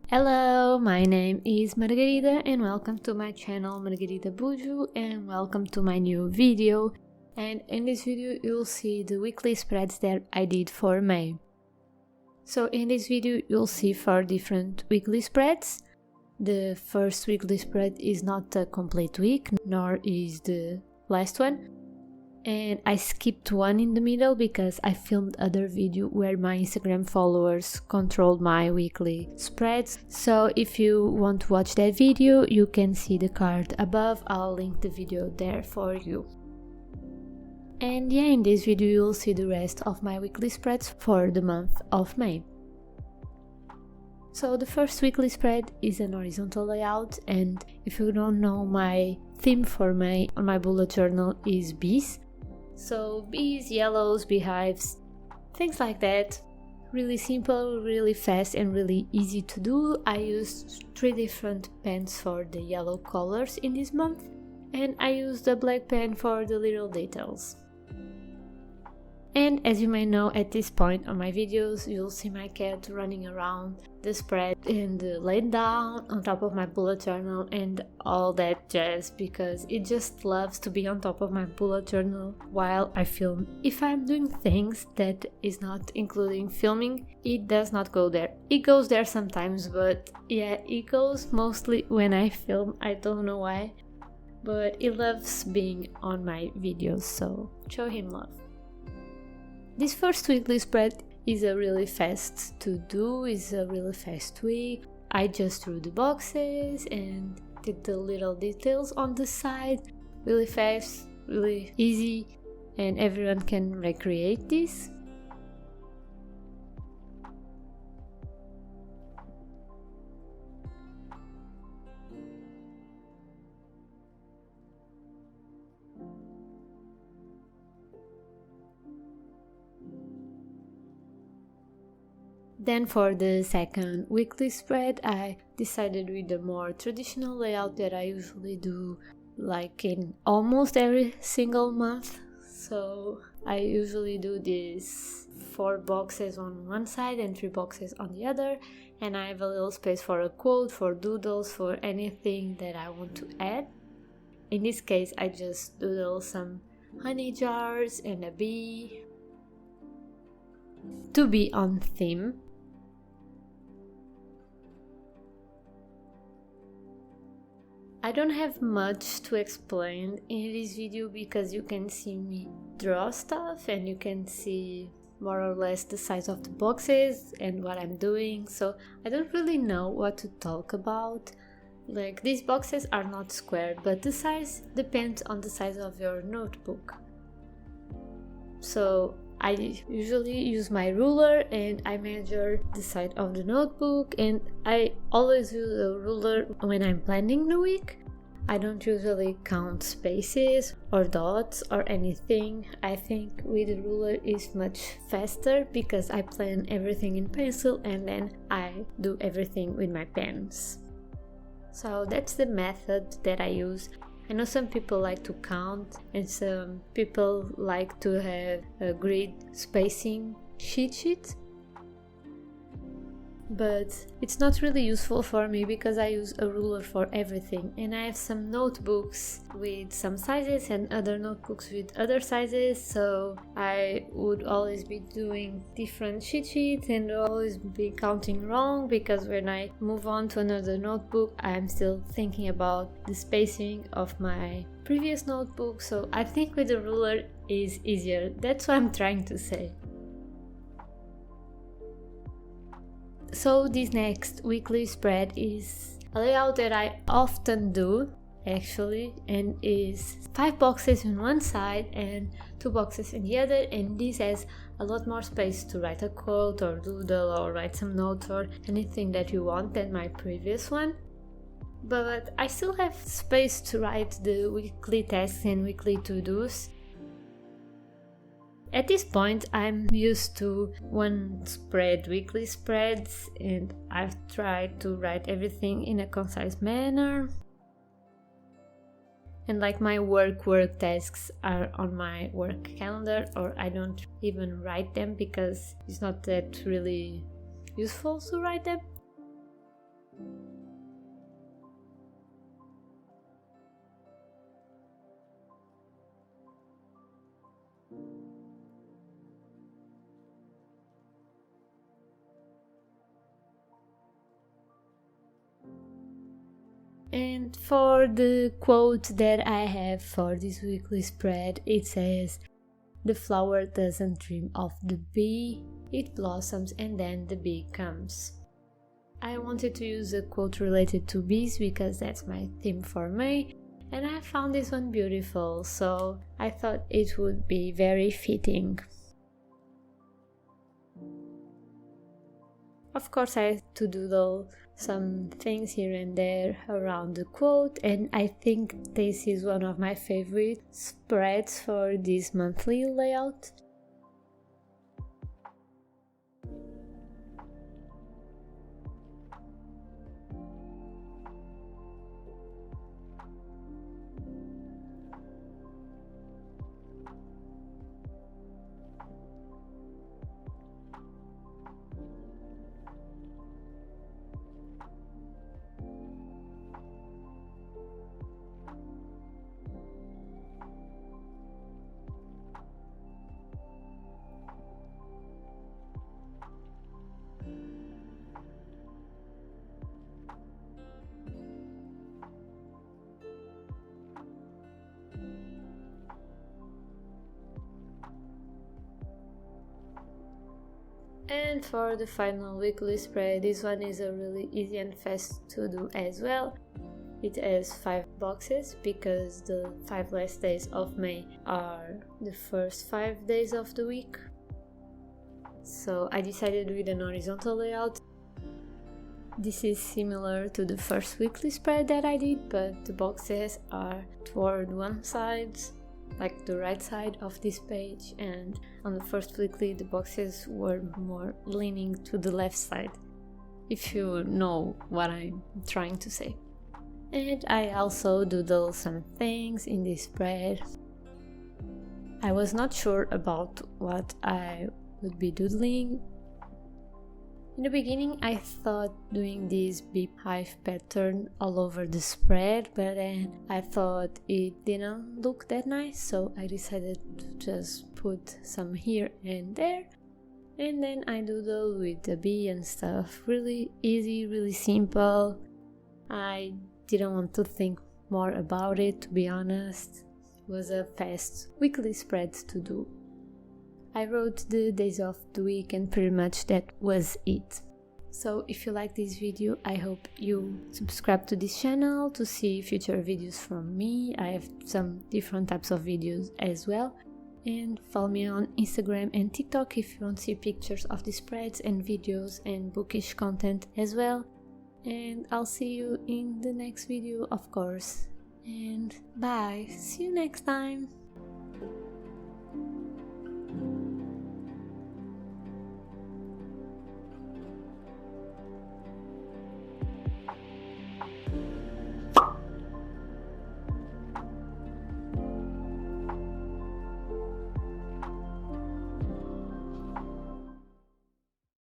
Hello, my name is Margarida and welcome to my channel Margarida Bujo and welcome to my new video. And in this video you'll see the weekly spreads that I did for May. So in this video you'll see 4 different weekly spreads. The first weekly spread is not a complete week, nor is the last one. And I skipped one in the middle because I filmed other video where my Instagram followers controlled my weekly spreads. So if you want to watch that video, you can see the card above. I'll link the video there for you. And yeah, in this video you'll see the rest of my weekly spreads for the month of May. So the first weekly spread is an horizontal layout, and if you don't know, my theme for May on my bullet journal is bees. So bees, yellows, beehives, things like that. Really simple, really fast and really easy to do. I used 3 different pens for the yellow colors in this month, and I used a black pen for the little details. And as you may know, at this point on my videos you'll see my cat running around the spread and laid down on top of my bullet journal and all that jazz, because it just loves to be on top of my bullet journal while I film. If I'm doing things that is not including filming, it does not go there. It goes there sometimes, but yeah, it goes mostly when I film. I don't know why, but it loves being on my videos, so show him love. This first weekly spread is a really fast to do, is a really fast week. I just drew the boxes and did the little details on the side. Really fast, really easy, and everyone can recreate this. Then for the second weekly spread, I decided with a more traditional layout that I usually do like in almost every single month. So I usually do these 4 boxes on one side and 3 boxes on the other, and I have a little space for a quote, for doodles, for anything that I want to add. In this case I just doodle some honey jars and a bee to be on theme. I don't have much to explain in this video because you can see me draw stuff and you can see more or less the size of the boxes and what I'm doing, so I don't really know what to talk about. Like, these boxes are not squared, but the size depends on the size of your notebook. So I usually use my ruler and I measure the side of the notebook, and I always use a ruler when I'm planning the week. I don't usually count spaces or dots or anything. I think with a ruler is much faster because I plan everything in pencil and then I do everything with my pens. So that's the method that I use. I know some people like to count and some people like to have a grid spacing cheat sheet, but it's not really useful for me because I use a ruler for everything, and I have some notebooks with some sizes and other notebooks with other sizes, so I would always be doing different cheat sheets and always be counting wrong, because when I move on to another notebook I'm still thinking about the spacing of my previous notebook. So I think with the ruler is easier. That's what I'm trying to say. So this next weekly spread is a layout that I often do actually, and is 5 boxes on one side and 2 boxes in the other, and this has a lot more space to write a quote or doodle or write some notes or anything that you want than my previous one. But I still have space to write the weekly tasks and weekly to-dos. At this point I'm used to one spread, weekly spreads, and I've tried to write everything in a concise manner. And like my work tasks are on my work calendar, or I don't even write them because it's not that really useful to write them. And for the quote that I have for this weekly spread, it says, "The flower doesn't dream of the bee, it blossoms and then the bee comes." I wanted to use a quote related to bees because that's my theme for May, and I found this one beautiful, so I thought it would be very fitting. Of course, I had to doodle some things here and there around the quote, and I think this is one of my favorite spreads for this monthly layout. And for the final weekly spread, this one is a really easy and fast to do as well. It has 5 boxes because the 5 last days of May are the first 5 days of the week. So I decided with an horizontal layout. This is similar to the first weekly spread that I did, but the boxes are toward one side, like the right side of this page, and on the first weekly the boxes were more leaning to the left side, if you know what I'm trying to say. And I also doodle some things in this spread. I was not sure about what I would be doodling. In the beginning I thought doing this beehive pattern all over the spread, but then I thought it didn't look that nice, so I decided to just put some here and there, and then I doodle with the bee and stuff. Really easy, really simple. I didn't want to think more about it, to be honest. It was a fast weekly spread to do. I wrote the days of the week and pretty much that was it. So if you like this video, I hope you subscribe to this channel to see future videos from me. I have some different types of videos as well. And follow me on Instagram and TikTok if you want to see pictures of the spreads and videos and bookish content as well. And I'll see you in the next video, of course. And bye, see you next time.